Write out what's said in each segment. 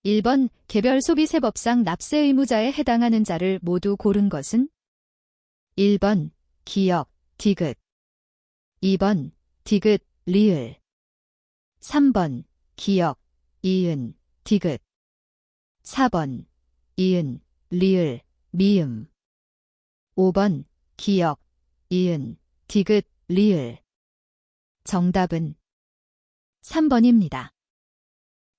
1번 개별소비세법상 납세 의무자에 해당하는 자를 모두 고른 것은 1번 기역, 디귿 2번 디귿, 리을 3번 기역, 이은, 디귿 4번 이은, 리을, 미음 5번 기역, 이은, 디귿, 리을 정답은 3번입니다.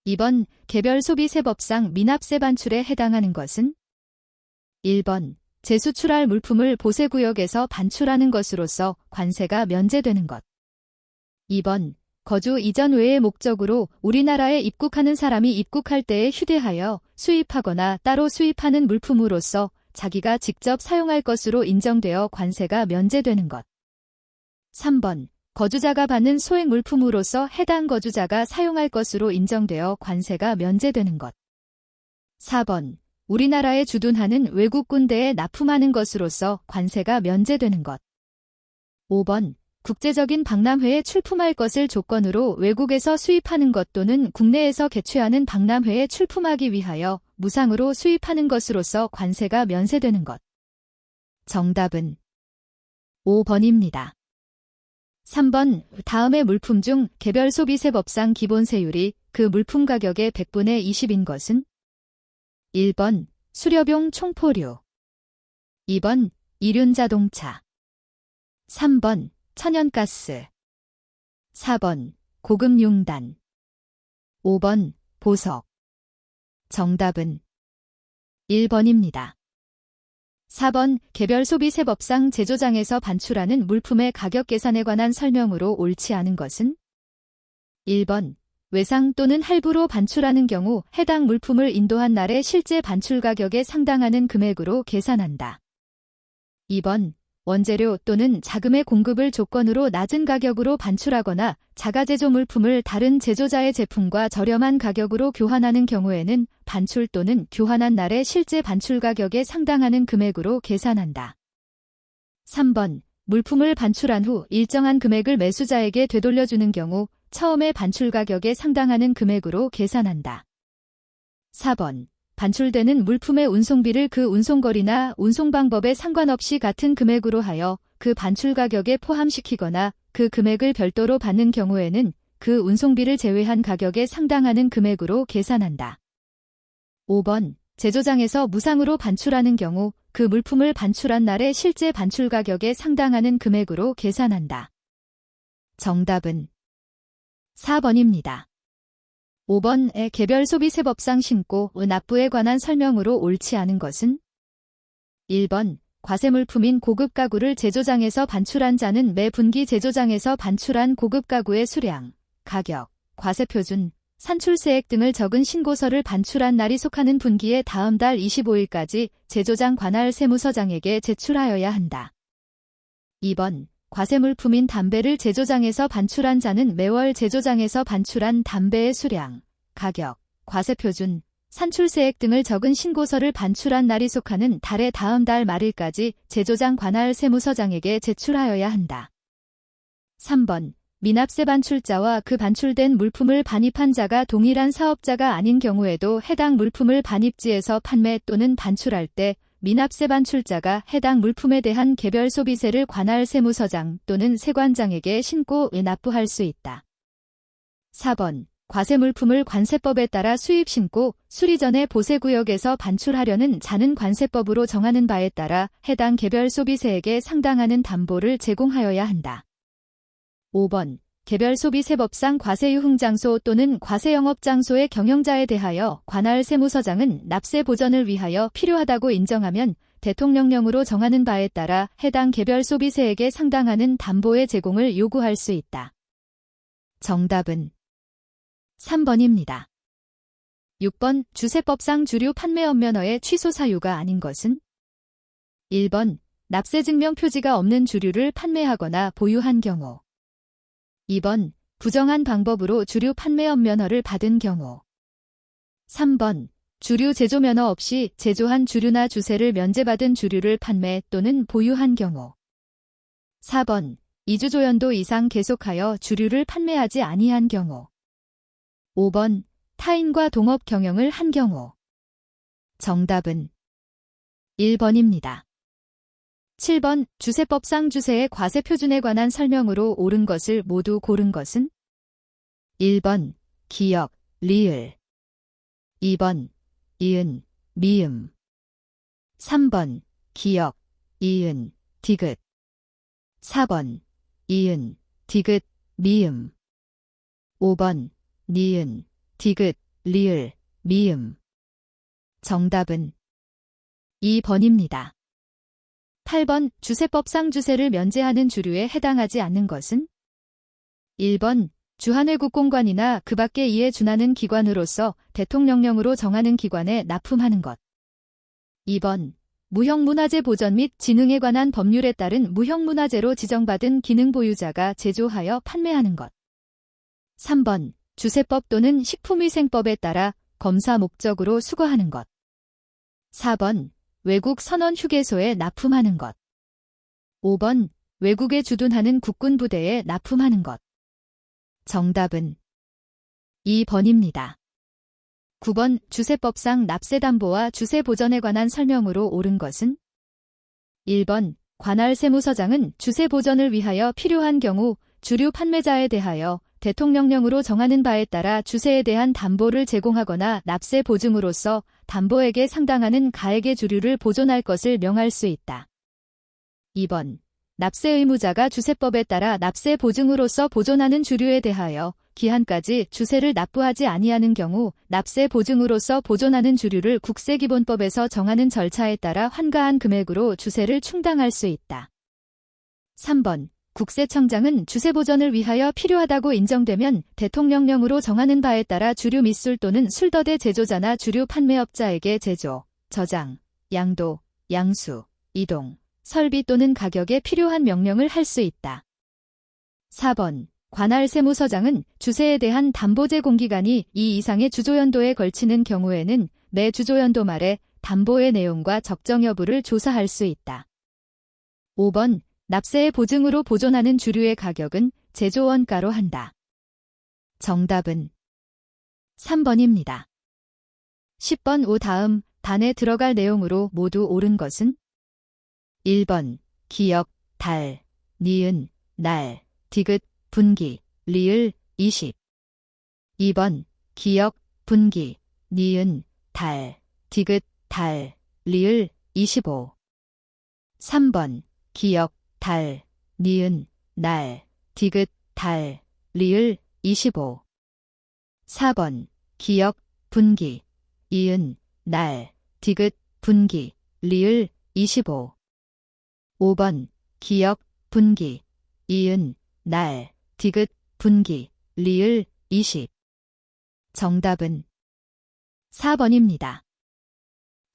2번 개별소비세법상 미납세 반출에 해당하는 것은 1번 재수출할 물품을 보세구역에서 반출하는 것으로서 관세가 면제되는 것 2번 거주 이전 외의 목적으로 우리나라에 입국하는 사람이 입국할 때에 휴대하여 수입하거나 따로 수입하는 물품으로서 자기가 직접 사용할 것으로 인정되어 관세가 면제되는 것 3번 거주자가 받는 소액 물품으로서 해당 거주자가 사용할 것으로 인정되어 관세가 면제되는 것. 4번 우리나라에 주둔하는 외국 군대에 납품하는 것으로서 관세가 면제되는 것. 5번 국제적인 박람회에 출품할 것을 조건으로 외국에서 수입하는 것 또는 국내에서 개최하는 박람회에 출품하기 위하여 무상으로 수입하는 것으로서 관세가 면세되는 것. 정답은 5번입니다. 3번 다음의 물품 중 개별소비세법상 기본세율이 그 물품 가격의 100분의 20인 것은 1번 수렵용 총포류 2번 이륜자동차 3번 천연가스 4번 고급융단 5번 보석 정답은 1번입니다. 4번 개별소비세법상 제조장에서 반출하는 물품의 가격 계산에 관한 설명으로 옳지 않은 것은 1번 외상 또는 할부로 반출하는 경우 해당 물품을 인도한 날의 실제 반출 가격에 상당하는 금액으로 계산한다. 2번 원재료 또는 자금의 공급을 조건으로 낮은 가격으로 반출하거나 자가제조 물품을 다른 제조자의 제품과 저렴한 가격으로 교환하는 경우에는 반출 또는 교환한 날의 실제 반출 가격에 상당하는 금액으로 계산한다. 3번 물품을 반출한 후 일정한 금액을 매수자에게 되돌려주는 경우 처음의 반출 가격에 상당하는 금액으로 계산한다. 4번 반출되는 물품의 운송비를 그 운송거리나 운송방법에 상관없이 같은 금액으로 하여 그 반출 가격에 포함시키거나 그 금액을 별도로 받는 경우에는 그 운송비를 제외한 가격에 상당하는 금액으로 계산한다. 5번 제조장에서 무상으로 반출하는 경우 그 물품을 반출한 날의 실제 반출 가격에 상당하는 금액으로 계산한다. 정답은 4번입니다. 5번의 개별소비세법상 신고, 납부에 관한 설명으로 옳지 않은 것은 1번 과세물품인 고급 가구를 제조장에서 반출한 자는 매 분기 제조장에서 반출한 고급 가구의 수량, 가격, 과세표준, 산출세액 등을 적은 신고서를 반출한 날이 속하는 분기의 다음 달 25일까지 제조장 관할 세무서장에게 제출하여야 한다. 2번 과세물품인 담배를 제조장에서 반출한 자는 매월 제조장에서 반출한 담배의 수량, 가격, 과세표준, 산출세액 등을 적은 신고서를 반출한 날이 속하는 달의 다음 달 말일까지 제조장 관할 세무서장에게 제출하여야 한다. 3번 미납세 반출자와 그 반출된 물품을 반입한 자가 동일한 사업자가 아닌 경우에도 해당 물품을 반입지에서 판매 또는 반출할 때 미납세 반출자가 해당 물품에 대한 개별소비세를 관할 세무서장 또는 세관장에게 신고 납부할 수 있다. 4번 과세물품을 관세법에 따라 수입신고, 수리 전에 보세구역에서 반출하려는 자는 관세법으로 정하는 바에 따라 해당 개별소비세액에 상당하는 담보를 제공하여야 한다. 5번 개별소비세법상 과세유흥장소 또는 과세영업장소의 경영자에 대하여 관할 세무서장은 납세 보전을 위하여 필요하다고 인정하면 대통령령으로 정하는 바에 따라 해당 개별소비세액에 상당하는 담보의 제공을 요구할 수 있다. 정답은 3번입니다. 6번 주세법상 주류 판매업 면허의 취소 사유가 아닌 것은 1번 납세증명 표지가 없는 주류를 판매하거나 보유한 경우 2번 부정한 방법으로 주류 판매업 면허를 받은 경우 3번 주류 제조 면허 없이 제조한 주류나 주세를 면제받은 주류를 판매 또는 보유한 경우 4번 2주 조연도 이상 계속하여 주류를 판매하지 아니한 경우 5번 타인과 동업 경영을 한 경우. 정답은 1번입니다. 7번 주세법상 주세의 과세표준에 관한 설명으로 옳은 것을 모두 고른 것은 1번 기역, 리을 2번 이은, 미음 3번 기역, 이은, 디귿 4번 이은, 디귿, 미음 5번 니은, 디귿, 리을, 미음 정답은 2번입니다. 8번 주세법상 주세를 면제하는 주류에 해당하지 않는 것은 1번 주한회 국공관이나 그 밖에 이에 준하는 기관으로서 대통령령으로 정하는 기관에 납품하는 것. 2번 무형문화재 보전 및 진흥에 관한 법률에 따른 무형문화재로 지정받은 기능 보유자가 제조하여 판매하는 것. 3번 주세법 또는 식품위생법에 따라 검사 목적으로 수거하는 것. 4번 외국 선원 휴게소에 납품하는 것. 5번 외국에 주둔하는 국군 부대에 납품하는 것. 정답은 2번입니다. 9번 주세법상 납세담보와 주세보전에 관한 설명으로 옳은 것은 1번 관할 세무서장은 주세보전을 위하여 필요한 경우 주류 판매자에 대하여 대통령령으로 정하는 바에 따라 주세에 대한 담보를 제공하거나 납세 보증으로서 담보액에 상당하는 가액의 주류를 보존할 것을 명할 수 있다. 2번 납세 의무자가 주세법에 따라 납세 보증으로서 보존하는 주류에 대하여 기한까지 주세를 납부하지 아니하는 경우 납세 보증으로서 보존하는 주류를 국세기본법에서 정하는 절차에 따라 환가한 금액으로 주세를 충당할 수 있다. 3번 국세청장은 주세보전을 위하여 필요하다고 인정되면 대통령령으로 정하는 바에 따라 주류 밑술 또는 술더대 제조자나 주류 판매업자에게 제조, 저장, 양도, 양수, 이동, 설비 또는 가격에 필요한 명령을 할 수 있다. 4번 관할 세무서장은 주세에 대한 담보 제공 기간이 2 이상의 주조연도에 걸치는 경우에는 매 주조연도 말에 담보의 내용과 적정 여부를 조사할 수 있다. 5번 납세의 보증으로 보존하는 주류의 가격은 제조원가로 한다. 정답은 3번입니다. 10번 오 다음 단에 들어갈 내용으로 모두 옳은 것은 1번 기역, 달, 니은, 날, 디귿, 분기, 리을, 20 2번 기역, 분기, 니은, 달, 디귿, 달, 리을, 25 3번 기역, 달, 니은, 날, 디귿, 달, 리을, 25 4번 기역, 분기, 이은, 날, 디귿, 분기, 리을, 25 5번 기역, 분기, 이은, 날, 디귿, 분기, 리을, 20 정답은 4번입니다.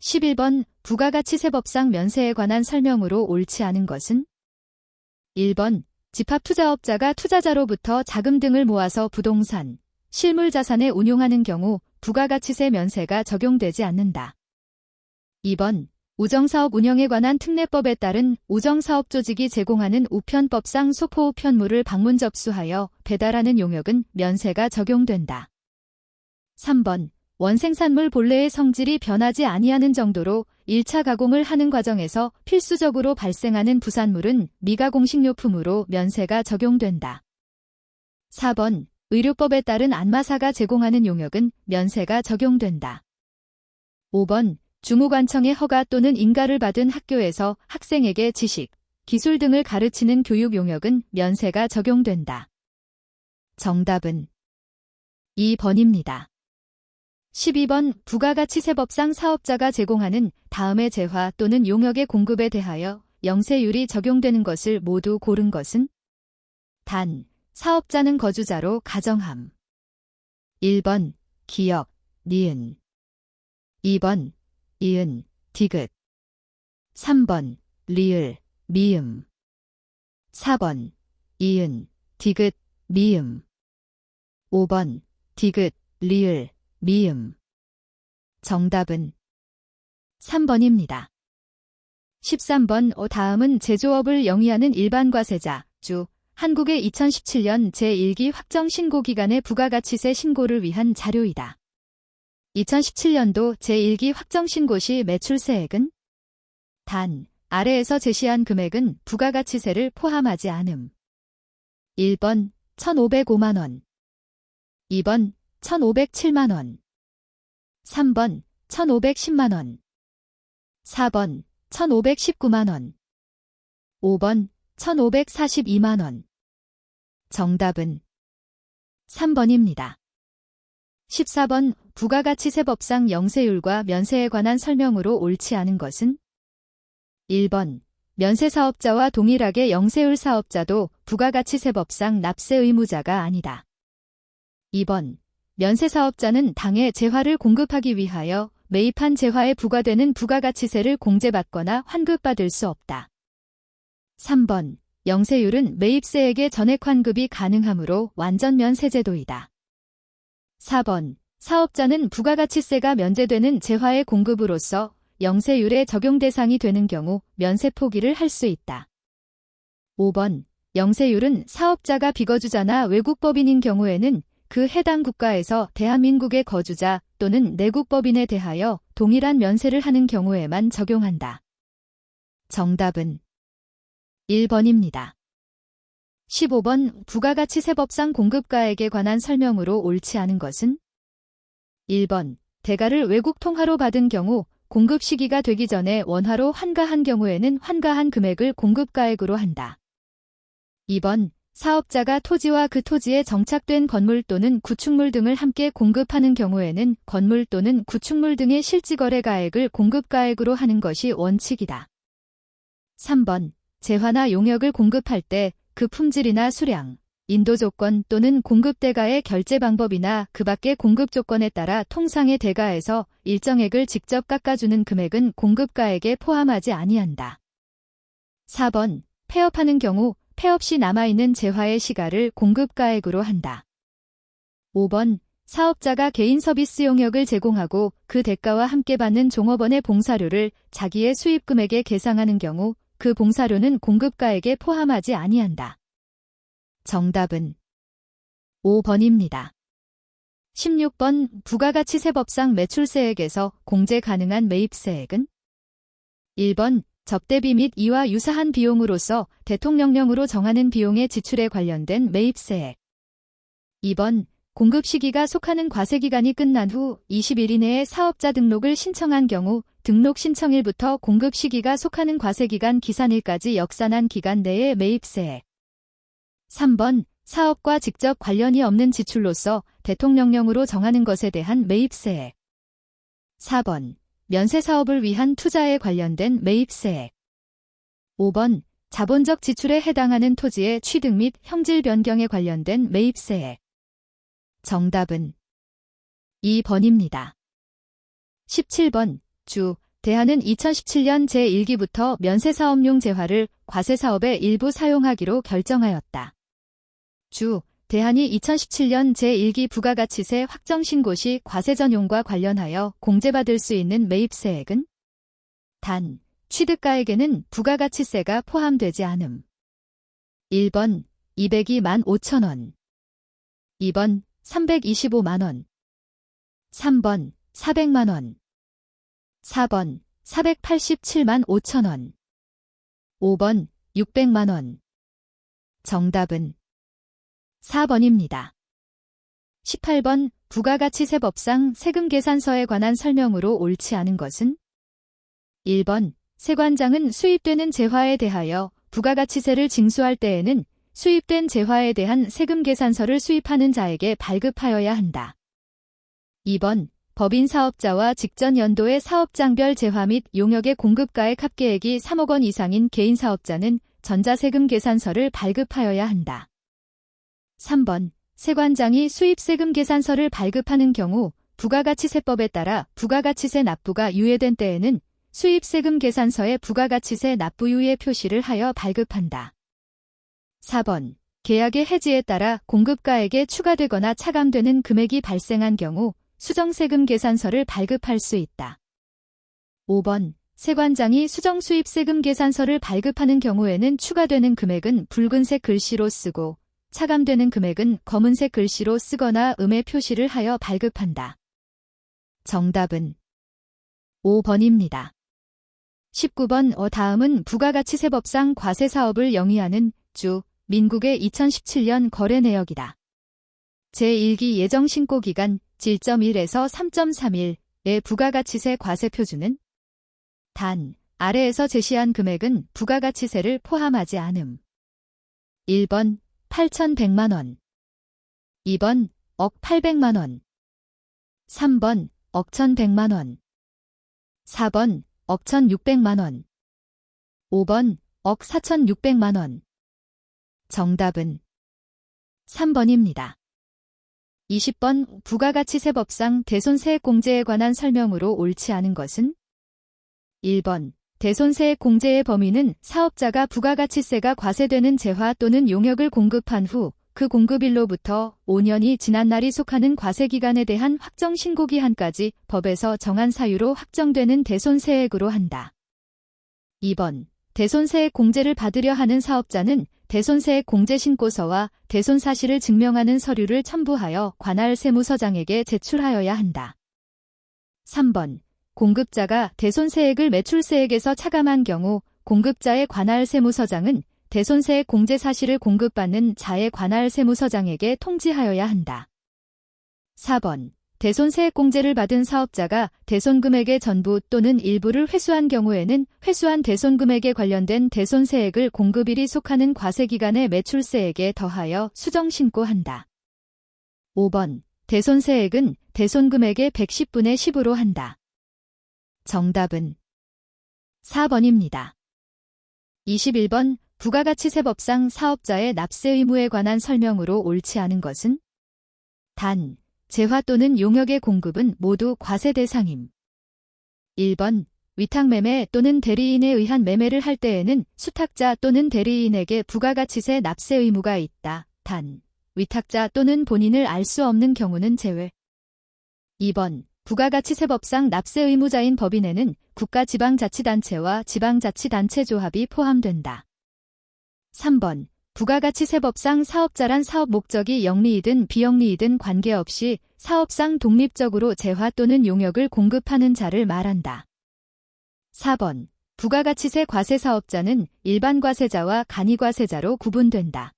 11번 부가가치세법상 면세에 관한 설명으로 옳지 않은 것은 1번 집합투자업자가 투자자로부터 자금 등을 모아서 부동산, 실물자산에 운용하는 경우 부가가치세 면세가 적용되지 않는다. 2번 우정사업 운영에 관한 특례법에 따른 우정사업조직이 제공하는 우편법상 소포우편물을 방문 접수하여 배달하는 용역은 면세가 적용된다. 3번 원생산물 본래의 성질이 변하지 아니하는 정도로 1차 가공을 하는 과정에서 필수적으로 발생하는 부산물은 미가공식료품으로 면세가 적용된다. 4번 의료법에 따른 안마사가 제공하는 용역은 면세가 적용된다. 5번 주무관청의 허가 또는 인가를 받은 학교에서 학생에게 지식, 기술 등을 가르치는 교육 용역은 면세가 적용된다. 정답은 2번입니다. 12번 부가가치세법상 사업자가 제공하는 다음의 재화 또는 용역의 공급에 대하여 영세율이 적용되는 것을 모두 고른 것은 단, 사업자는 거주자로 가정함. 1번 기역, 니은 2번 이은, 디귿 3번 리을, 미음 4번 이은, 디귿, 미음 5번 디귿, 리을, 미음 정답은 3번입니다. 13번 다음은 제조업을 영위하는 일반과세자, 주, 한국의 2017년 제1기 확정 신고 기간의 부가가치세 신고를 위한 자료이다. 2017년도 제1기 확정신고시 매출세액은 단, 아래에서 제시한 금액은 부가가치세를 포함하지 않음. 1번 1,505만원 2번 1,507만원 3번 1,510만원 4번 1,519만원 5번 1,542만원 정답은 3번입니다. 14번 부가가치세법상 영세율과 면세에 관한 설명으로 옳지 않은 것은 1번 면세사업자와 동일하게 영세율 사업자도 부가가치세법상 납세 의무자가 아니다. 2번 면세사업자는 당해 재화를 공급하기 위하여 매입한 재화에 부과되는 부가가치세를 공제받거나 환급받을 수 없다. 3번 영세율은 매입세액의 전액 환급이 가능하므로 완전 면세제도이다. 4번 사업자는 부가가치세가 면제되는 재화의 공급으로서 영세율의 적용 대상이 되는 경우 면세 포기를 할 수 있다. 5번 영세율은 사업자가 비거주자나 외국 법인인 경우에는 그 해당 국가에서 대한민국의 거주자 또는 내국 법인에 대하여 동일한 면세를 하는 경우에만 적용한다. 정답은 1번입니다. 15번 부가가치세법상 공급가액에 관한 설명으로 옳지 않은 것은 1번 대가를 외국 통화로 받은 경우 공급 시기가 되기 전에 원화로 환가한 경우에는 환가한 금액을 공급가액으로 한다. 2번 사업자가 토지와 그 토지에 정착된 건물 또는 구축물 등을 함께 공급하는 경우에는 건물 또는 구축물 등의 실지거래가액을 공급가액으로 하는 것이 원칙이다. 3번 재화나 용역을 공급할 때 그 품질이나 수량, 인도 조건 또는 공급 대가의 결제 방법이나 그 밖의 공급 조건에 따라 통상의 대가에서 일정액을 직접 깎아주는 금액은 공급가액에 포함하지 아니한다. 4번 폐업하는 경우 폐업 시 남아있는 재화의 시가를 공급가액으로 한다. 5번 사업자가 개인 서비스 용역을 제공하고 그 대가와 함께 받는 종업원의 봉사료를 자기의 수입금액에 계상하는 경우 그 봉사료는 공급가액에 포함하지 아니한다. 정답은 5번입니다. 16번 부가가치세법상 매출세액에서 공제 가능한 매입세액은 1번 접대비 및 이와 유사한 비용으로서 대통령령으로 정하는 비용의 지출에 관련된 매입세액 2번 공급 시기가 속하는 과세기간이 끝난 후 20일 이내에 사업자 등록을 신청한 경우 등록 신청일부터 공급 시기가 속하는 과세기간 기산일까지 역산한 기간 내의 매입세액 3번 사업과 직접 관련이 없는 지출로서 대통령령으로 정하는 것에 대한 매입세액 4번 면세사업을 위한 투자에 관련된 매입세액 5번 자본적 지출에 해당하는 토지의 취득 및 형질 변경에 관련된 매입세액 정답은 2번입니다. 17번 대한은 2017년 제1기부터 면세사업용 재화를 과세사업의 일부 사용하기로 결정하였다. 대한이 2017년 제1기 부가가치세 확정신고 시 과세 전용과 관련하여 공제받을 수 있는 매입세액은 단, 취득가액에는 부가가치세가 포함되지 않음. 1번 202만 5천원 2번 325만원 3번 400만원 4번 487만 5천원 5번 600만원 정답은 4번입니다. 18번 부가가치세법상 세금계산서에 관한 설명으로 옳지 않은 것은 1번 세관장은 수입되는 재화에 대하여 부가가치세를 징수할 때에는 수입된 재화에 대한 세금계산서를 수입하는 자에게 발급하여야 한다. 2번 법인 사업자와 직전 연도의 사업장별 재화 및 용역의 공급가액 합계액이 3억 원 이상인 개인 사업자는 전자세금계산서를 발급하여야 한다. 3번 세관장이 수입세금계산서를 발급하는 경우 부가가치세법에 따라 부가가치세 납부가 유예된 때에는 수입세금계산서에 부가가치세 납부 유예 표시를 하여 발급한다. 4번 계약의 해지에 따라 공급가액에 추가되거나 차감되는 금액이 발생한 경우 수정세금계산서를 발급할 수 있다. 5번 세관장이 수정수입세금계산서를 발급하는 경우에는 추가되는 금액은 붉은색 글씨로 쓰고 차감되는 금액은 검은색 글씨로 쓰거나 음의 표시를 하여 발급한다. 정답은 5번입니다. 19번 다음은 부가가치세법상 과세사업을 영위하는 주 민국의 2017년 거래 내역이다. 제1기 예정신고기간 7.1에서 3.31의 부가가치세 과세표준은 단 아래에서 제시한 금액은 부가가치세를 포함하지 않음. 1번 8,100만원 2번 억 800만원 3번 억 1,100만원 4번 억 1,600만원 5번 억 4,600만원 정답은 3번입니다. 20번 부가가치세법상 대손세액공제에 관한 설명으로 옳지 않은 것은 1번 대손세액공제의 범위는 사업자가 부가가치세가 과세되는 재화 또는 용역을 공급한 후 그 공급일로부터 5년이 지난 날이 속하는 과세기간에 대한 확정 신고기한까지 법에서 정한 사유로 확정되는 대손세액으로 한다. 2번 대손세액 공제를 받으려 하는 사업자는 대손세액 공제 신고서와 대손 사실을 증명하는 서류를 첨부하여 관할 세무서장에게 제출하여야 한다. 3번 공급자가 대손세액을 매출세액에서 차감한 경우 공급자의 관할 세무서장은 대손세액 공제 사실을 공급받는 자의 관할 세무서장에게 통지하여야 한다. 4번 대손세액 공제를 받은 사업자가 대손금액의 전부 또는 일부를 회수한 경우에는 회수한 대손금액에 관련된 대손세액을 공급일이 속하는 과세기간의 매출세액에 더하여 수정신고한다. 5번 대손세액은 대손금액의 110분의 10으로 한다. 정답은 4번입니다. 21번 부가가치세법상 사업자의 납세 의무에 관한 설명으로 옳지 않은 것은 단 재화 또는 용역의 공급은 모두 과세 대상임. 1번 위탁매매 또는 대리인에 의한 매매를 할 때에는 수탁자 또는 대리인에게 부가가치세 납세 의무가 있다. 단 위탁자 또는 본인을 알 수 없는 경우는 제외. 2번 부가가치세법상 납세 의무자인 법인에는 국가지방자치단체와 지방자치단체 조합이 포함된다. 3번 부가가치세법상 사업자란 사업 목적이 영리이든 비영리이든 관계없이 사업상 독립적으로 재화 또는 용역을 공급하는 자를 말한다. 4번 부가가치세 과세사업자는 일반 과세자와 간이 과세자로 구분된다.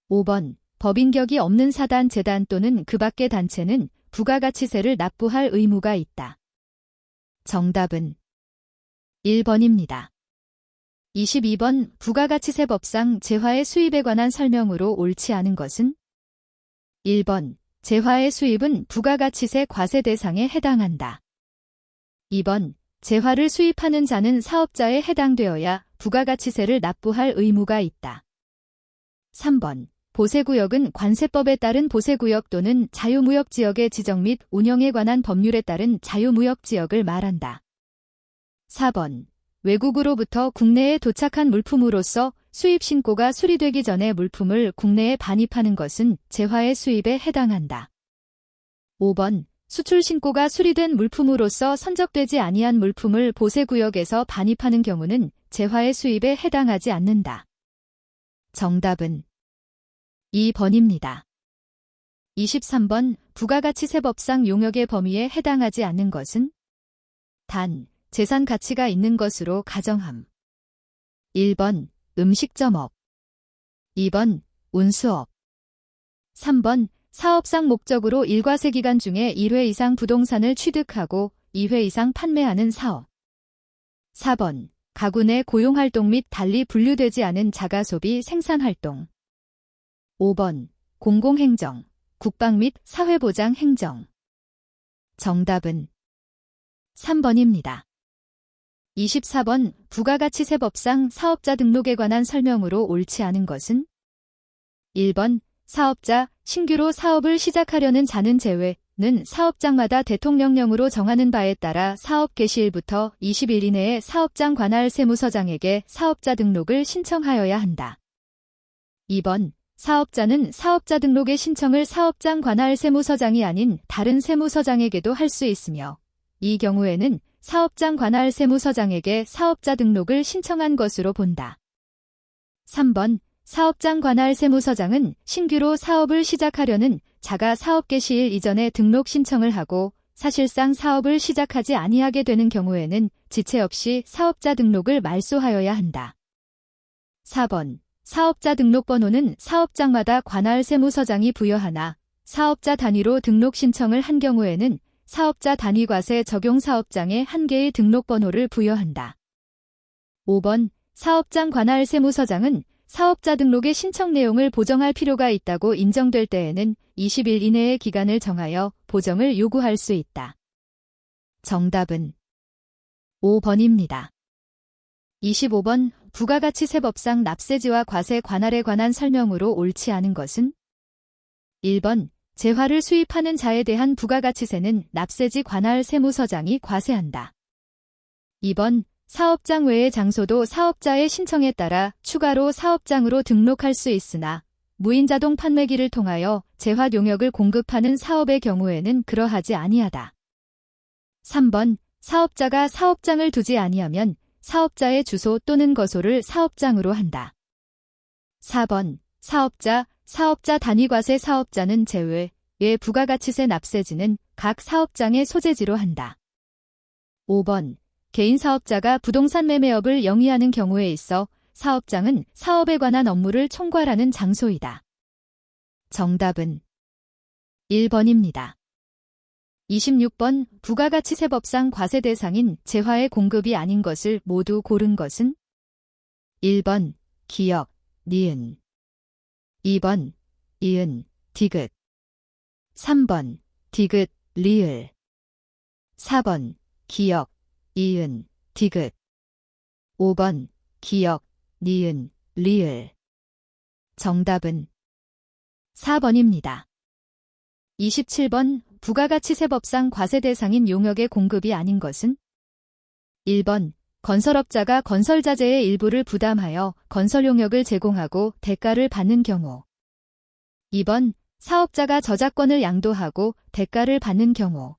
5번 법인격이 없는 사단, 재단 또는 그 밖의 단체는 부가가치세를 납부할 의무가 있다. 정답은 1번입니다. 22번 부가가치세법상 재화의 수입에 관한 설명으로 옳지 않은 것은 1번 재화의 수입은 부가가치세 과세 대상에 해당한다. 2번 재화를 수입하는 자는 사업자에 해당되어야 부가가치세를 납부할 의무가 있다. 3번 보세구역은 관세법에 따른 보세구역 또는 자유무역지역의 지정 및 운영에 관한 법률에 따른 자유무역지역을 말한다. 4번 외국으로부터 국내에 도착한 물품으로서 수입신고가 수리되기 전에 물품을 국내에 반입하는 것은 재화의 수입에 해당한다. 5번 수출신고가 수리된 물품으로서 선적되지 아니한 물품을 보세구역에서 반입하는 경우는 재화의 수입에 해당하지 않는다. 정답은 2번입니다. 23번 부가가치세법상 용역의 범위에 해당하지 않는 것은 단 재산 가치가 있는 것으로 가정함. 1번 음식점업 2번 운수업 3번 사업상 목적으로 일과세 기간 중에 1회 이상 부동산을 취득하고 2회 이상 판매하는 사업 4번 가구 내 고용활동 및 달리 분류되지 않은 자가소비 생산활동 5번 공공행정, 국방 및 사회보장 행정 정답은 3번입니다. 24번 부가가치세법상 사업자 등록에 관한 설명으로 옳지 않은 것은 1번 사업자, 신규로 사업을 시작하려는 자는 제외는 사업장마다 대통령령으로 정하는 바에 따라 사업 개시일부터 20일 이내에 사업장 관할 세무서장에게 사업자 등록을 신청하여야 한다. 2번 사업자는 사업자 등록의 신청을 사업장 관할 세무서장이 아닌 다른 세무서장에게도 할 수 있으며 이 경우에는 사업장 관할 세무서장에게 사업자 등록을 신청한 것으로 본다. 3번 사업장 관할 세무서장은 신규로 사업을 시작하려는 자가 사업 개시일 이전에 등록 신청을 하고 사실상 사업을 시작하지 아니하게 되는 경우에는 지체 없이 사업자 등록을 말소하여야 한다. 4번. 사업자 등록번호는 사업장마다 관할 세무서장이 부여하나 사업자 단위로 등록 신청을 한 경우에는 사업자 단위 과세 적용 사업장에 한 개의 등록번호를 부여한다. 5번. 사업장 관할 세무서장은 사업자 등록의 신청 내용을 보정할 필요가 있다고 인정될 때에는 20일 이내의 기간을 정하여 보정을 요구할 수 있다. 정답은 5번입니다. 25번. 부가가치세법상 납세지와 과세 관할에 관한 설명으로 옳지 않은 것은? 1번. 재화를 수입하는 자에 대한 부가가치세는 납세지 관할 세무서장이 과세한다. 2번. 사업장 외의 장소도 사업자의 신청에 따라 추가로 사업장으로 등록할 수 있으나 무인자동 판매기를 통하여 재화 용역을 공급하는 사업의 경우에는 그러하지 아니하다. 3번. 사업자가 사업장을 두지 아니하면 사업자의 주소 또는 거소를 사업장으로 한다. 4번. 사업자 단위과세 사업자는 제외, 의 부가가치세 납세지는 각 사업장의 소재지로 한다. 5번. 개인 사업자가 부동산 매매업을 영위하는 경우에 있어 사업장은 사업에 관한 업무를 총괄하는 장소이다. 정답은 1번입니다. 26번. 부가가치세법상 과세 대상인 재화의 공급이 아닌 것을 모두 고른 것은? 1번. 기역, 니은 2번. 이은, 디귿 3번. 디귿, 리을 4번. 기역, 이은, 디귿 5번. 기역, 니은, 리을 정답은 4번입니다. 27번. 부가가치세법상 과세 대상인 용역의 공급이 아닌 것은? 1번. 건설업자가 건설자재의 일부를 부담하여 건설용역을 제공하고 대가를 받는 경우 2번. 사업자가 저작권을 양도하고 대가를 받는 경우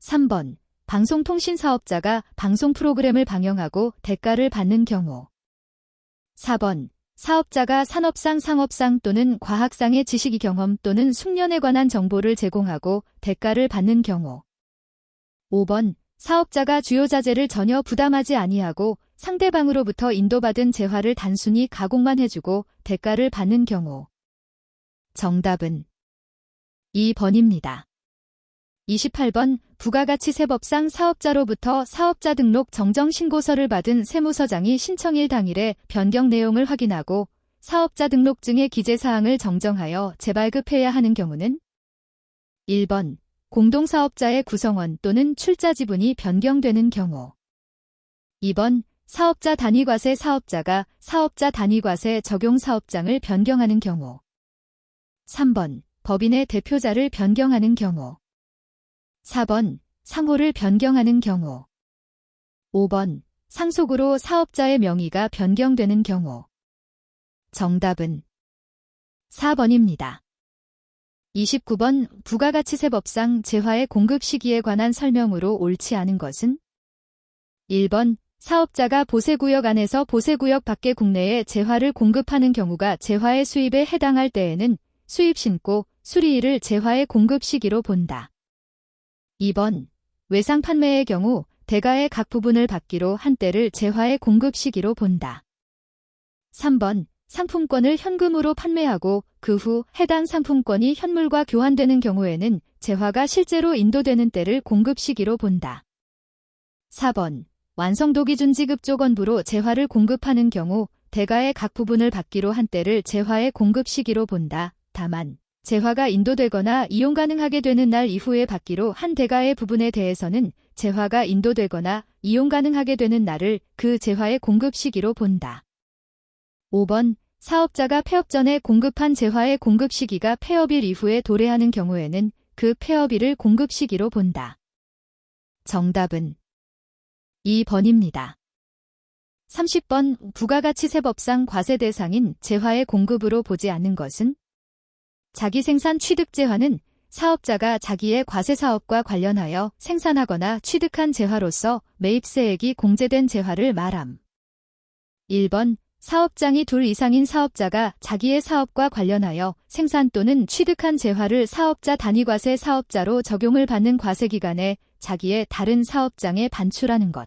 3번. 방송통신사업자가 방송 프로그램을 방영하고 대가를 받는 경우 4번. 사업자가 산업상 상업상 또는 과학상의 지식이 경험 또는 숙련에 관한 정보를 제공하고 대가를 받는 경우 5번. 사업자가 주요 자재를 전혀 부담하지 아니하고 상대방으로부터 인도받은 재화를 단순히 가공만 해주고 대가를 받는 경우 정답은 2번입니다. 28번. 부가가치세법상 사업자로부터 사업자 등록 정정 신고서를 받은 세무서장이 신청일 당일에 변경 내용을 확인하고 사업자 등록증의 기재사항을 정정하여 재발급해야 하는 경우는? 1번. 공동사업자의 구성원 또는 출자 지분이 변경되는 경우 2번. 사업자 단위과세 사업자가 사업자 단위과세 적용 사업장을 변경하는 경우 3번. 법인의 대표자를 변경하는 경우 4번. 상호를 변경하는 경우 5번. 상속으로 사업자의 명의가 변경되는 경우 정답은 4번입니다. 29번. 부가가치세법상 재화의 공급 시기에 관한 설명으로 옳지 않은 것은? 1번. 사업자가 보세구역 안에서 보세구역 밖의 국내에 재화를 공급하는 경우가 재화의 수입에 해당할 때에는 수입 신고, 수리일을 재화의 공급 시기로 본다. 2번. 외상 판매의 경우 대가의 각 부분을 받기로 한 때를 재화의 공급 시기로 본다. 3번. 상품권을 현금으로 판매하고 그 후 해당 상품권이 현물과 교환되는 경우에는 재화가 실제로 인도되는 때를 공급 시기로 본다. 4번. 완성도 기준 지급 조건부로 재화를 공급하는 경우 대가의 각 부분을 받기로 한 때를 재화의 공급 시기로 본다. 다만 재화가 인도되거나 이용 가능하게 되는 날 이후에 받기로 한 대가의 부분에 대해서는 재화가 인도되거나 이용 가능하게 되는 날을 그 재화의 공급 시기로 본다. 5번. 사업자가 폐업 전에 공급한 재화의 공급 시기가 폐업일 이후에 도래하는 경우에는 그 폐업일을 공급 시기로 본다. 정답은 2번입니다. 30번. 부가가치세법상 과세 대상인 재화의 공급으로 보지 않는 것은? 자기생산 취득재화는 사업자가 자기의 과세사업과 관련하여 생산하거나 취득한 재화로서 매입세액이 공제된 재화를 말함. 1번. 사업장이 둘 이상인 사업자가 자기의 사업과 관련하여 생산 또는 취득한 재화를 사업자 단위과세 사업자로 적용을 받는 과세기간에 자기의 다른 사업장에 반출하는 것.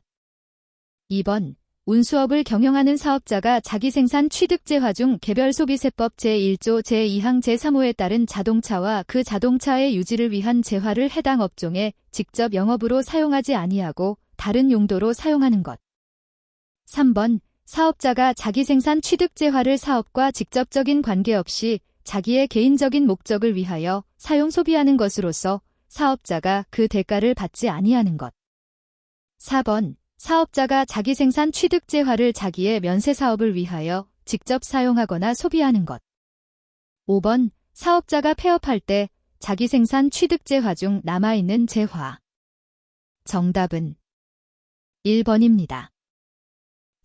2번. 운수업을 경영하는 사업자가 자기 생산 취득 재화 중 개별소비세법 제1조 제2항 제3호에 따른 자동차와 그 자동차의 유지를 위한 재화를 해당 업종에 직접 영업으로 사용하지 아니하고 다른 용도로 사용하는 것. 3번. 사업자가 자기 생산 취득 재화를 사업과 직접적인 관계없이 자기의 개인적인 목적을 위하여 사용 소비하는 것으로서 사업자가 그 대가를 받지 아니하는 것. 4번. 사업자가 자기 생산 취득 재화를 자기의 면세 사업을 위하여 직접 사용하거나 소비하는 것. 5번. 사업자가 폐업할 때 자기 생산 취득 재화 중 남아있는 재화. 정답은 1번입니다.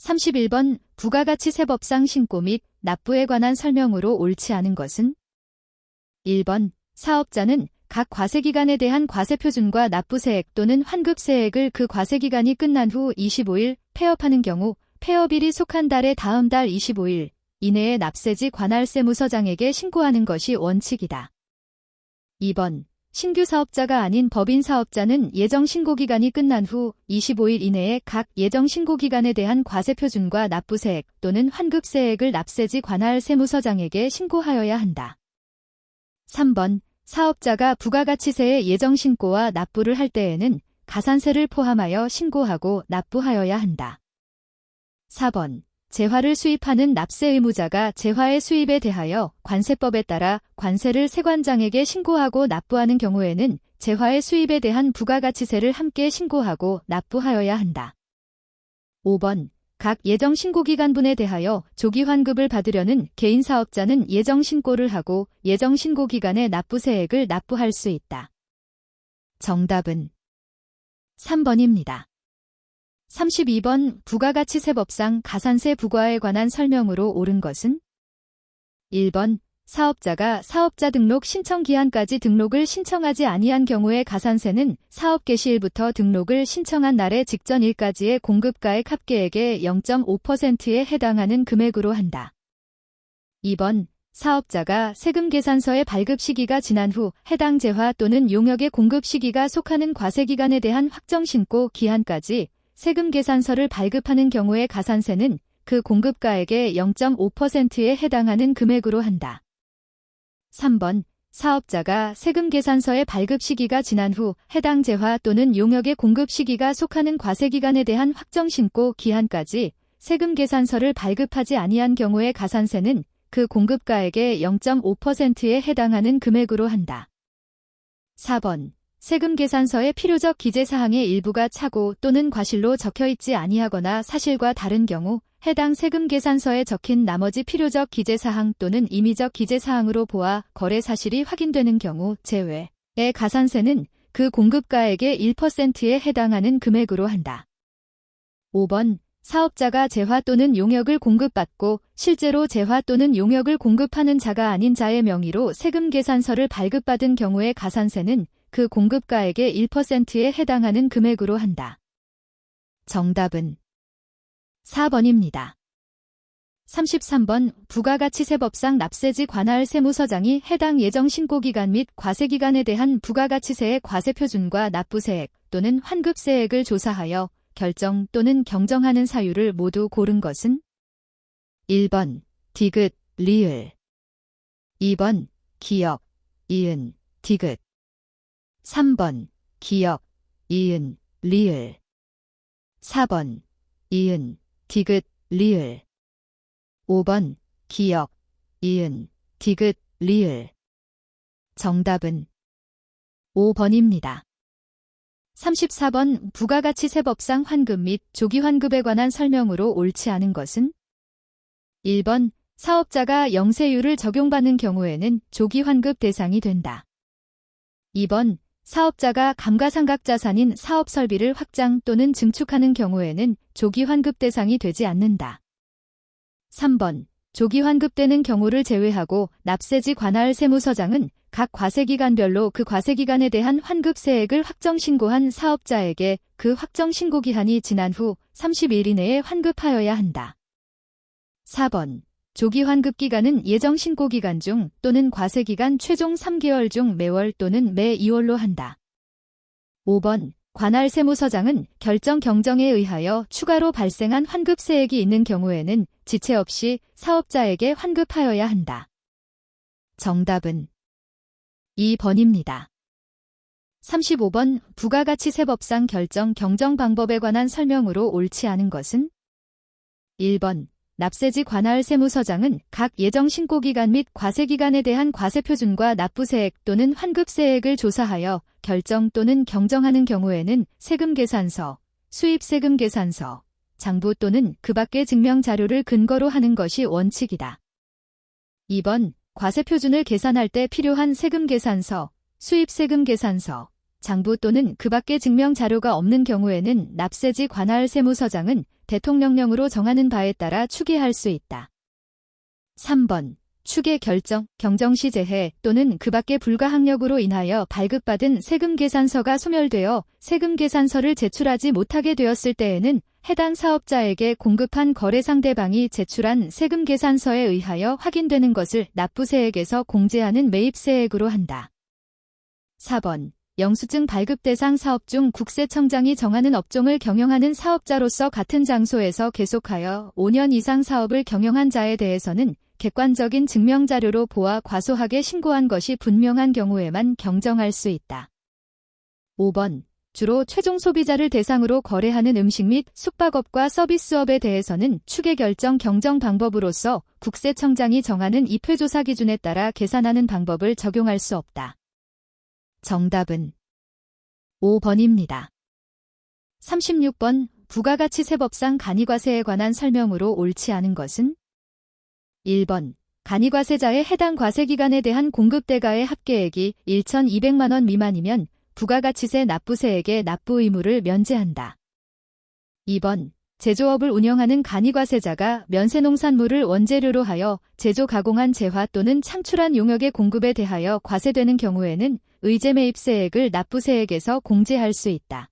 31번. 부가가치세법상 신고 및 납부에 관한 설명으로 옳지 않은 것은? 1번. 사업자는 각 과세기간에 대한 과세표준과 납부세액 또는 환급세액을 그 과세기간이 끝난 후 25일 폐업하는 경우 폐업일이 속한 달의 다음 달 25일 이내에 납세지 관할세무서장에게 신고하는 것이 원칙이다. 2번. 신규 사업자가 아닌 법인 사업자는 예정 신고기간이 끝난 후 25일 이내에 각 예정 신고기간에 대한 과세표준과 납부세액 또는 환급세액을 납세지 관할세무서장에게 신고하여야 한다. 3번. 사업자가 부가가치세의 예정 신고와 납부를 할 때에는 가산세를 포함하여 신고하고 납부하여야 한다. 4번. 재화를 수입하는 납세 의무자가 재화의 수입에 대하여 관세법에 따라 관세를 세관장에게 신고하고 납부하는 경우에는 재화의 수입에 대한 부가가치세를 함께 신고하고 납부하여야 한다. 5번. 각 예정 신고기간분에 대하여 조기 환급을 받으려는 개인 사업자는 예정 신고를 하고 예정 신고기간에 납부세액을 납부할 수 있다. 정답은 3번입니다. 32번. 부가가치세법상 가산세 부과에 관한 설명으로 옳은 것은? 1번. 사업자가 사업자 등록 신청 기한까지 등록을 신청하지 아니한 경우의 가산세는 사업 개시일부터 등록을 신청한 날의 직전일까지의 공급가액 합계액의 0.5%에 해당하는 금액으로 한다. 2번. 사업자가 세금 계산서의 발급 시기가 지난 후 해당 재화 또는 용역의 공급 시기가 속하는 과세기간에 대한 확정 신고 기한까지 세금 계산서를 발급하는 경우의 가산세는 그 공급가액의 0.5%에 해당하는 금액으로 한다. 3번. 사업자가 세금 계산서의 발급 시기가 지난 후 해당 재화 또는 용역의 공급 시기가 속하는 과세기간에 대한 확정 신고 기한까지 세금 계산서를 발급하지 아니한 경우의 가산세는 그 공급가액의 0.5%에 해당하는 금액으로 한다. 4번. 세금 계산서의 필요적 기재사항의 일부가 착오 또는 과실로 적혀있지 아니하거나 사실과 다른 경우 해당 세금 계산서에 적힌 나머지 필요적 기재사항 또는 임의적 기재사항으로 보아 거래 사실이 확인되는 경우 제외의 가산세는 그 공급가액의 1%에 해당하는 금액으로 한다. 5번. 사업자가 재화 또는 용역을 공급받고 실제로 재화 또는 용역을 공급하는 자가 아닌 자의 명의로 세금 계산서를 발급받은 경우의 가산세는 그 공급가액의 1%에 해당하는 금액으로 한다. 정답은 4번입니다. 33번. 부가가치세법상 납세지 관할세무서장이 해당 예정 신고기간 및 과세기간에 대한 부가가치세의 과세표준과 납부세액 또는 환급세액을 조사하여 결정 또는 경정하는 사유를 모두 고른 것은? 1번. 디귿, 리을 2번. 기역, 이은, 디귿 3번. 기역, 이은, 리을 4번. 이은, 디귿, 리을 5번. 기역, 이은, 디귿, 리을 정답은 5번입니다. 34번. 부가가치세법상 환급 및 조기환급에 관한 설명으로 옳지 않은 것은? 1번. 사업자가 영세율을 적용받는 경우에는 조기환급 대상이 된다. 2번. 사업자가 감가상각자산인 사업설비를 확장 또는 증축하는 경우에는 조기환급 대상이 되지 않는다. 3번. 조기환급되는 경우를 제외하고 납세지 관할세무서장은 각 과세기간별로 그 과세기간에 대한 환급세액을 확정 신고한 사업자에게 그 확정 신고기한이 지난 후 30일 이내에 환급하여야 한다. 4번. 조기 환급 기간은 예정 신고 기간 중 또는 과세 기간 최종 3개월 중 매월 또는 매 2월로 한다. 5번. 관할 세무서장은 결정 경정에 의하여 추가로 발생한 환급세액이 있는 경우에는 지체 없이 사업자에게 환급하여야 한다. 정답은 2번입니다. 35번. 부가가치세법상 결정 경정 방법에 관한 설명으로 옳지 않은 것은? 1번. 납세지 관할 세무서장은 각 예정 신고기간 및 과세기간에 대한 과세표준과 납부세액 또는 환급세액을 조사하여 결정 또는 경정하는 경우에는 세금계산서, 수입세금계산서, 장부 또는 그 밖의 증명자료를 근거로 하는 것이 원칙이다. 2번. 과세표준을 계산할 때 필요한 세금계산서, 수입세금계산서, 장부 또는 그 밖의 증명자료가 없는 경우에는 납세지 관할 세무서장은 대통령령으로 정하는 바에 따라 추계할 수 있다. 3번. 추계 결정, 경정시 재해 또는 그 밖의 불가항력으로 인하여 발급받은 세금계산서가 소멸되어 세금계산서를 제출하지 못하게 되었을 때에는 해당 사업자에게 공급한 거래 상대방이 제출한 세금계산서에 의하여 확인되는 것을 납부세액에서 공제하는 매입세액으로 한다. 4번. 영수증 발급 대상 사업 중 국세청장이 정하는 업종을 경영하는 사업자로서 같은 장소에서 계속하여 5년 이상 사업을 경영한 자에 대해서는 객관적인 증명자료로 보아 과소하게 신고한 것이 분명한 경우에만 경정할 수 있다. 5번. 주로 최종 소비자를 대상으로 거래하는 음식 및 숙박업과 서비스업에 대해서는 추계 결정 경정 방법으로서 국세청장이 정하는 입회조사 기준에 따라 계산하는 방법을 적용할 수 없다. 정답은 5번입니다. 36번. 부가가치세법상 간이과세에 관한 설명으로 옳지 않은 것은? 1번. 간이과세자의 해당 과세기간에 대한 공급대가의 합계액이 1,200만원 미만이면 부가가치세 납부세액의 납부 의무를 면제한다. 2번. 제조업을 운영하는 간이과세자가 면세농산물을 원재료로 하여 제조 가공한 재화 또는 창출한 용역의 공급에 대하여 과세되는 경우에는 의제매입세액을 납부세액에서 공제할 수 있다.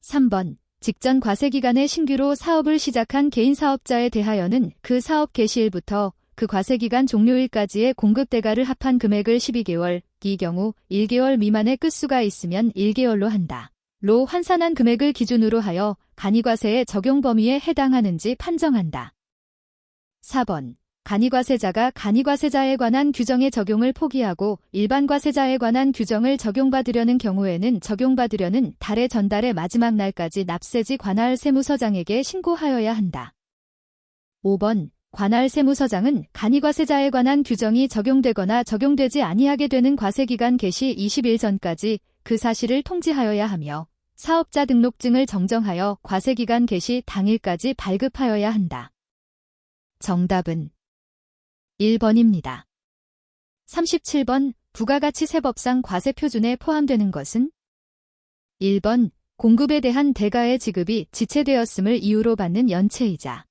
3번. 직전 과세기간에 신규로 사업을 시작한 개인사업자에 대하여는 그 사업 개시일부터 그 과세기간 종료일까지의 공급대가를 합한 금액을 12개월, 이 경우 1개월 미만의 끝수가 있으면 1개월로 한다. 로 환산한 금액을 기준으로 하여 간이과세의 적용 범위에 해당하는지 판정한다. 4번. 간이과세자가 간이과세자에 관한 규정의 적용을 포기하고 일반과세자에 관한 규정을 적용받으려는 경우에는 적용받으려는 달의 전달의 마지막 날까지 납세지 관할 세무서장에게 신고하여야 한다. 5번. 관할 세무서장은 간이과세자에 관한 규정이 적용되거나 적용되지 아니하게 되는 과세기간 개시 20일 전까지 그 사실을 통지하여야 하며 사업자 등록증을 정정하여 과세기간 개시 당일까지 발급하여야 한다. 정답은 1번입니다. 37번. 부가가치세법상 과세표준에 포함되는 것은? 1번. 공급에 대한 대가의 지급이 지체되었음을 이유로 받는 연체이자.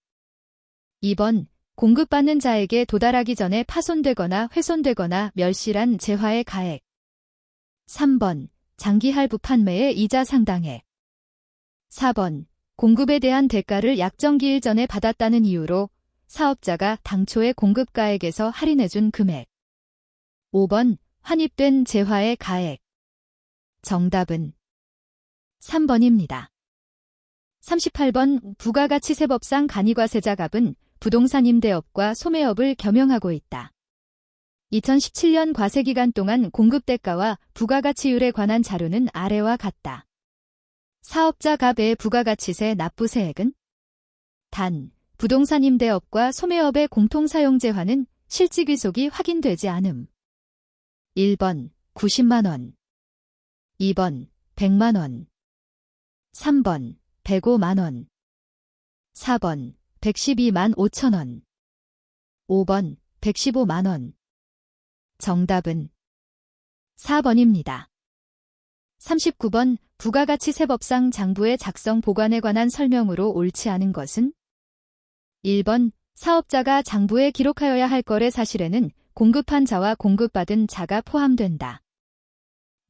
2번. 공급받는 자에게 도달하기 전에 파손되거나 훼손되거나 멸실한 재화의 가액. 3번. 장기할부 판매의 이자 상당액. 4번. 공급에 대한 대가를 약정기일 전에 받았다는 이유로 사업자가 당초의 공급가액에서 할인해준 금액. 5번. 환입된 재화의 가액. 정답은 3번입니다. 38번. 부가가치세법상 간이과세자갑은 부동산 임대업과 소매업을 겸용하고 있다. 2017년 과세기간 동안 공급대가와 부가가치율에 관한 자료는 아래와 같다. 사업자 갑의 부가가치세 납부세액은? 단, 부동산 임대업과 소매업의 공통사용재화는 실지귀속이 확인되지 않음. 1번 90만원, 2번 100만원, 3번 105만원, 4번 112만 5천원, 5번 115만원. 정답은 4번입니다. 39번. 부가가치세법상 장부의 작성 보관에 관한 설명으로 옳지 않은 것은? 1번. 사업자가 장부에 기록하여야 할 거래 사실에는 공급한 자와 공급받은 자가 포함된다.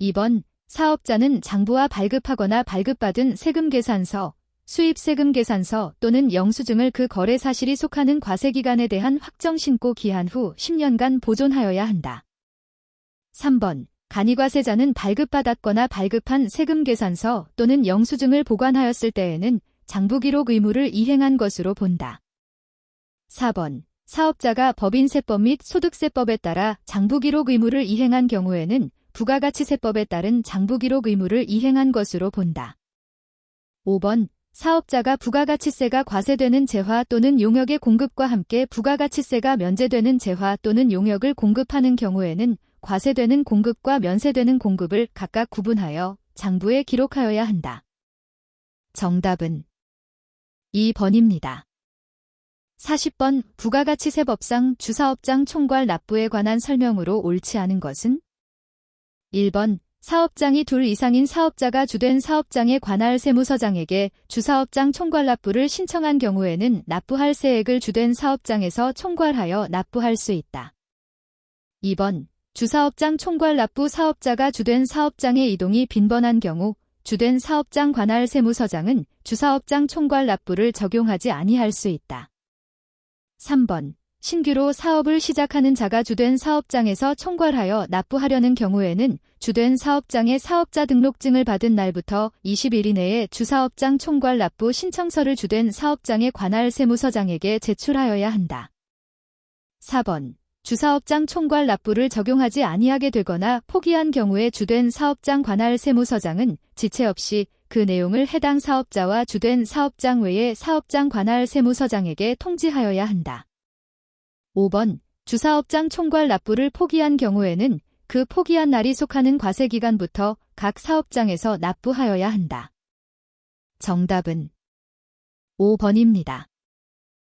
2번. 사업자는 장부와 발급하거나 발급받은 세금계산서, 수입세금 계산서 또는 영수증을 그 거래 사실이 속하는 과세기간에 대한 확정 신고 기한 후 10년간 보존하여야 한다. 3번. 간이과세자는 발급받았거나 발급한 세금 계산서 또는 영수증을 보관하였을 때에는 장부기록 의무를 이행한 것으로 본다. 4번. 사업자가 법인세법 및 소득세법에 따라 장부기록 의무를 이행한 경우에는 부가가치세법에 따른 장부기록 의무를 이행한 것으로 본다. 5번. 사업자가 부가가치세가 과세되는 재화 또는 용역의 공급과 함께 부가가치세가 면제되는 재화 또는 용역을 공급하는 경우에는 과세되는 공급과 면세되는 공급을 각각 구분하여 장부에 기록하여야 한다. 정답은 2번입니다. 40번. 부가가치세법상 주사업장 총괄 납부에 관한 설명으로 옳지 않은 것은? 1번. 사업장이 둘 이상인 사업자가 주된 사업장의 관할 세무서장에게 주사업장 총괄 납부를 신청한 경우에는 납부할 세액을 주된 사업장에서 총괄하여 납부할 수 있다. 2번. 주사업장 총괄 납부 사업자가 주된 사업장의 이동이 빈번한 경우 주된 사업장 관할 세무서장은 주사업장 총괄 납부를 적용하지 아니할 수 있다. 3번. 신규로 사업을 시작하는 자가 주된 사업장에서 총괄하여 납부하려는 경우에는 주된 사업장의 사업자 등록증을 받은 날부터 20일 이내에 주사업장 총괄 납부 신청서를 주된 사업장의 관할 세무서장에게 제출하여야 한다. 4번. 주사업장 총괄 납부를 적용하지 아니하게 되거나 포기한 경우에 주된 사업장 관할 세무서장은 지체 없이 그 내용을 해당 사업자와 주된 사업장 외의 사업장 관할 세무서장에게 통지하여야 한다. 5번. 주사업장 총괄 납부를 포기한 경우에는 그 포기한 날이 속하는 과세기간부터 각 사업장에서 납부하여야 한다. 정답은 5번입니다.